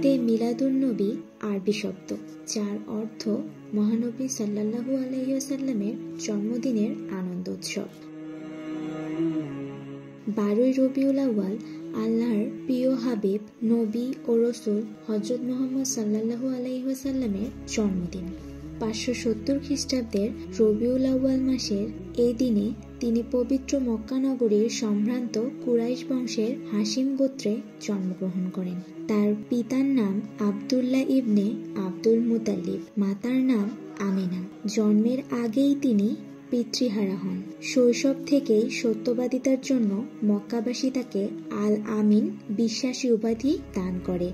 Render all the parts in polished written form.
ঈদে মিলাদুন্নবী আরবি শব্দ, যার অর্থ মহানবী সাল্লাল্লাহু আলাইহি ওয়াসাল্লামের জন্মদিনের আনন্দ উৎসব। 12ই রবিউল আউয়াল আল্লাহর প্রিয় হাবিব নবী ও রসুল হযরত মুহাম্মদ সাল্লাল্লাহু আলাইহি ওয়াসাল্লামের জন্মদিন। 570 খ্রিস্টাব্দের রবিউল আউয়াল মাসের এই দিনে তিনি পবিত্র মক্কা নগরীর সম্ভ্রান্ত কুরাইশ বংশের হাশিম গোত্রে জন্মগ্রহণ করেন। তার পিতার নাম আব্দুল্লাহ ইবনে আব্দুল মুতাল্লিব, মাতার নাম আমিনা। জন্মের আগেই তিনি পিতৃহারা হন। শৈশব থেকেই সত্যবাদিতার জন্য মক্কাবাসী তাকে আল আমিন বিশ্বাসী উপাধি দান করে।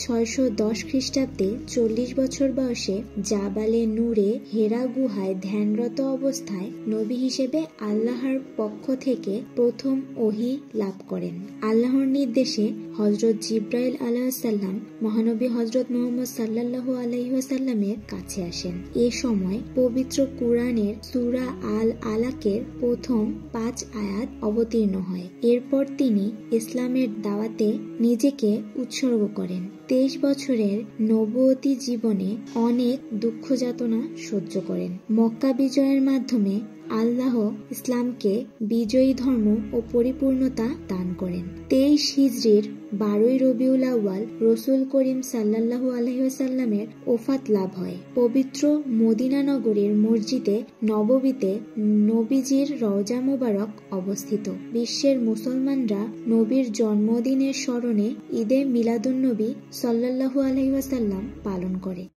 610 খ্রিস্টাব্দে 40 বছর বয়সে জাবালে নূরে হেরা গুহায় ধ্যানরত অবস্থায় নবী হিসেবে আল্লাহর পক্ষ থেকে প্রথম ওহী লাভ করেন। আল্লাহর নির্দেশে হযরত জিবরাইল আলাইহিস সালাম মহানবী হযরত মুহাম্মদ সাল্লাল্লাহু আলাইহি ওয়াসাল্লামের কাছে আসেন। এ সময় পবিত্র কুরআনের সূরা আল আলাকের প্রথম 5 আয়াত অবতীর্ণ হয়। এরপর তিনি ইসলামের দাওয়াতে নিজেকে উৎসর্গ করেন। 23 বছরের নবুয়তি জীবনে অনেক দুঃখ যাতনা সহ্য করেন। মক্কা বিজয়ের মাধ্যমে আল্লাহ ইসলামকে বিজয়ী ধর্ম ও পরিপূর্ণতা দান করেন। 23 হিজরির 12ই রবিউল আউয়াল রসুল করিম সাল্লাল্লাহু আলাইহি ওয়াসাল্লামের ওফাত লাভ হয়। পবিত্র মদিনা নগরীর মসজিদে নববীতে নবীজির রওজা মুবারক অবস্থিত। বিশ্বের মুসলমানরা নবীর জন্মদিনের স্মরণে ঈদে মিলাদুন্নবী সাল্লাল্লাহু আলাইহি ওয়াসাল্লাম পালন করে।